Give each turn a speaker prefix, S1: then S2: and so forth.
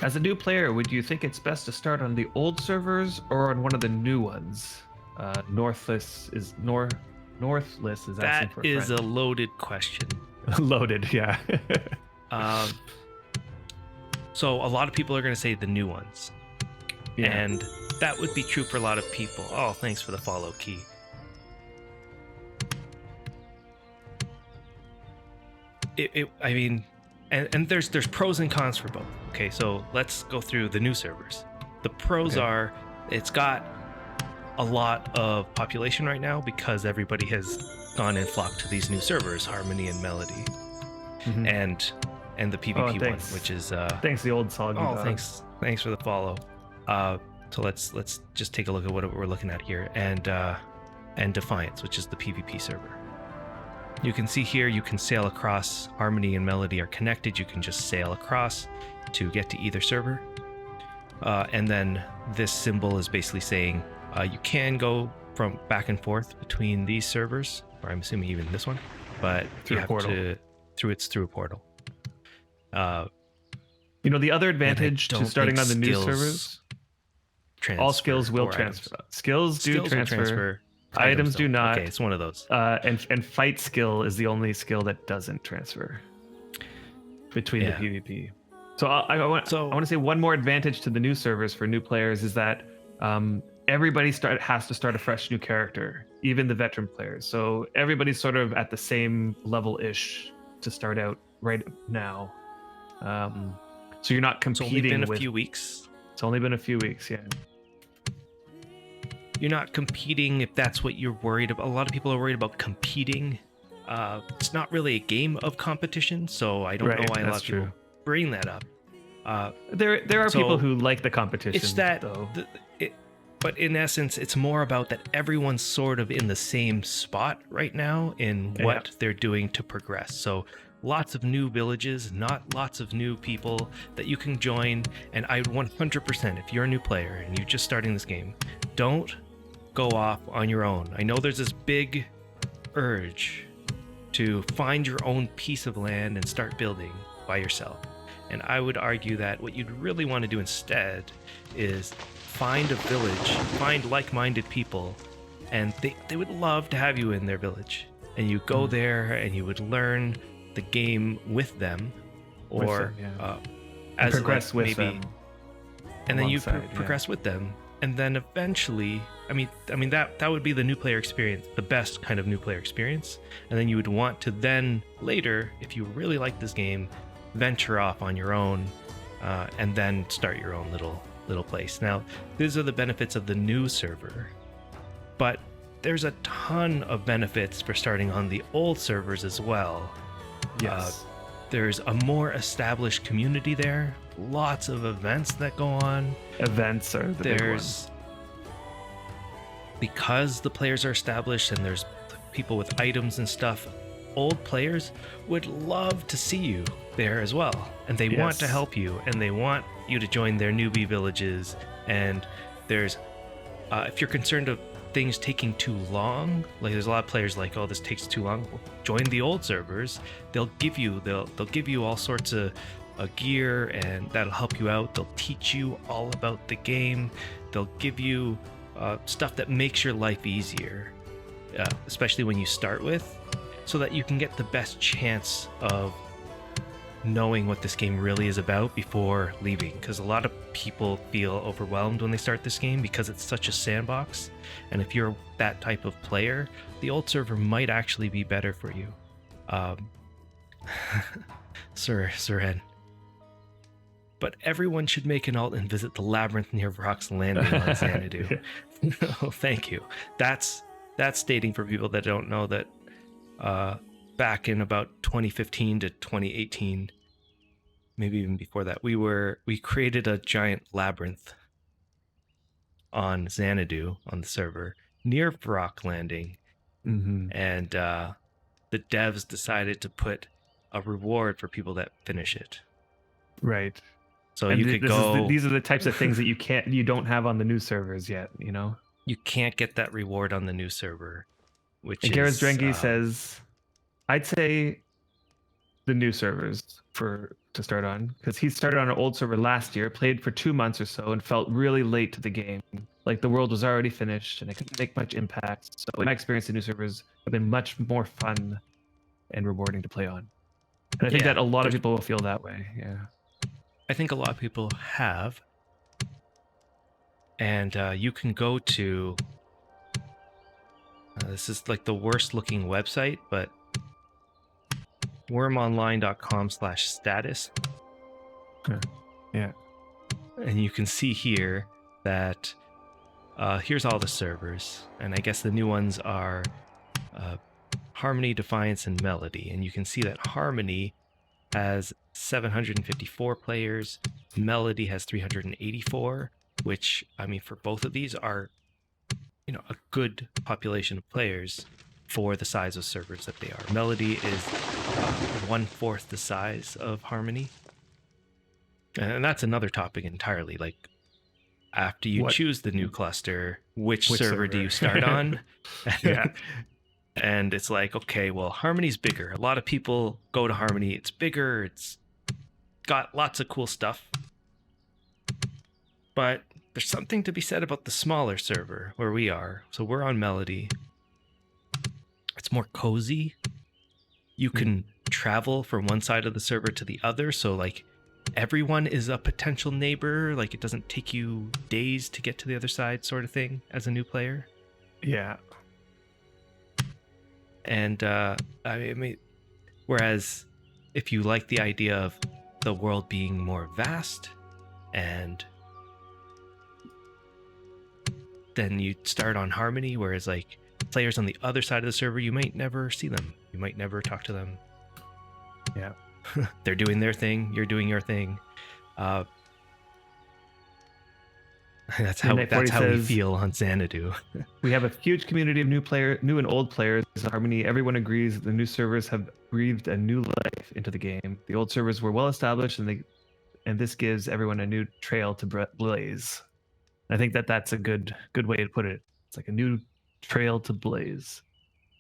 S1: As a new player, would you think it's best to start on the old servers or on one of the new ones? Northless is asking
S2: That
S1: for a
S2: is a
S1: friend.
S2: loaded question.
S1: Loaded, yeah.
S2: Um, so a lot of people are going to say the new ones.
S1: Yeah.
S2: And that would be true for a lot of people. Oh, thanks for the follow, Key. I mean, and there's pros and cons for both. Okay, so let's go through the new servers. The pros
S1: Okay.
S2: are it's got a lot of population right now because everybody has gone and flocked to these new servers, Harmony and Melody,
S1: Mhm.
S2: and the PvP one,
S1: thanks.
S2: which is
S1: Thanks, the old soggy
S2: oh,
S1: dog.
S2: thanks for the follow. So let's just take a look at what we're looking at here, and Defiance, which is the PvP server. You can see here you can sail across. Harmony and Melody are connected. You can just sail across to get to either server. And then this symbol is basically saying you can go from back and forth between these servers, or I'm assuming even this one, but
S1: Through
S2: you
S1: a
S2: have
S1: portal.
S2: through a portal.
S1: The other advantage to starting on the new servers, all skills will transfer. Skills do transfer. Items do not.
S2: Okay, it's one of those.
S1: And fight skill is the only skill that doesn't transfer between the PvP. So I want to say one more advantage to the new servers for new players is that everybody has to start a fresh new character, even the veteran players. So everybody's sort of at the same level-ish to start out right now. So you're not competing.
S2: It's only been a few weeks.
S1: It's only been a few weeks, yeah.
S2: You're not competing if that's what you're worried about. A lot of people are worried about competing. It's not really a game of competition, so I don't know why a lot of people bring that up.
S1: There are people who like the competition.
S2: It's that,
S1: though.
S2: But in essence, it's more about that everyone's sort of in the same spot right now in what they're doing to progress. So lots of new villages, not lots of new people that you can join. And I 100%, if you're a new player and you're just starting this game, don't go off on your own. I know there's this big urge to find your own piece of land and start building by yourself. And I would argue that what you'd really want to do instead is find a village, find like-minded people, and they would love to have you in their village. And you go there and you would learn the game with them, or as
S1: progress with them.
S2: And then you progress with them. And then eventually, I mean that would be the new player experience, the best kind of new player experience. And then you would want to then later, if you really like this game, venture off on your own, and then start your own little place. Now, these are the benefits of the new server, but there's a ton of benefits for starting on the old servers as well.
S1: Yes.
S2: There's a more established community there. Lots of events that go on.
S1: Events are the big one.
S2: Because the players are established and there's people with items and stuff, old players would love to see you there as well. And they want to help you, and they want you to join their newbie villages. And there's, if you're concerned of things taking too long, like there's a lot of players like, oh, this takes too long, well, join the old servers. They'll give you all sorts of gear, and that'll help you out. They'll teach you all about the game. They'll give you stuff that makes your life easier, especially when you start with, so that you can get the best chance of knowing what this game really is about before leaving. Because a lot of people feel overwhelmed when they start this game because it's such a sandbox. And if you're that type of player, the old server might actually be better for you. Surhen. But everyone should make an alt and visit the labyrinth near Vrock's Landing on Xanadu. Oh, thank you. That's stating for people that don't know that back in about 2015 to 2018, maybe even before that, we created a giant labyrinth on Xanadu on the server near Vrock Landing.
S1: Mm-hmm.
S2: And the devs decided to put a reward for people that finish it.
S1: Right.
S2: So and you could go.
S1: These are the types of things that you don't have on the new servers yet.
S2: You can't get that reward on the new server, which
S1: and
S2: is.
S1: Gareth Drengi says, I'd say the new servers for to start on, because he started on an old server last year, played for 2 months or so, and felt really late to the game. Like the world was already finished, and it couldn't make much impact. So in my experience, the new servers have been much more fun and rewarding to play on. And I think that a lot of people will feel that way. Yeah.
S2: I think a lot of people have. And you can go to this is like the worst looking website, but wurmonline.com/status.
S1: Yeah.
S2: And you can see here that here's all the servers. And I guess the new ones are Harmony, Defiance, and Melody. And you can see that Harmony has 754 players. Melody has 384, which, I mean, for both of these are, you know, a good population of players for the size of servers that they are. Melody is 1/4 the size of Harmony. And that's another topic entirely. Like, after you choose the new cluster, which server do you start on?
S1: Yeah.
S2: And it's like, okay, well, Harmony's bigger. A lot of people go to Harmony. It's bigger. It's got lots of cool stuff. But there's something to be said about the smaller server where we are. So we're on Melody. It's more cozy. You can travel from one side of the server to the other. So like everyone is a potential neighbor. Like it doesn't take you days to get to the other side, sort of thing, as a new player.
S1: Yeah.
S2: And I mean, whereas if you like the idea of the world being more vast, and then you start on Harmony, whereas like players on the other side of the server, you might never see them. You might never talk to them.
S1: Yeah.
S2: They're doing their thing. You're doing your thing. That's how we feel on Xanadu.
S1: We have a huge community of new and old players in Harmony. Everyone agrees that the new servers have breathed a new life into the game. The old servers were well established, and this gives everyone a new trail to blaze. I think that's a good way to put it. It's like a new trail to blaze.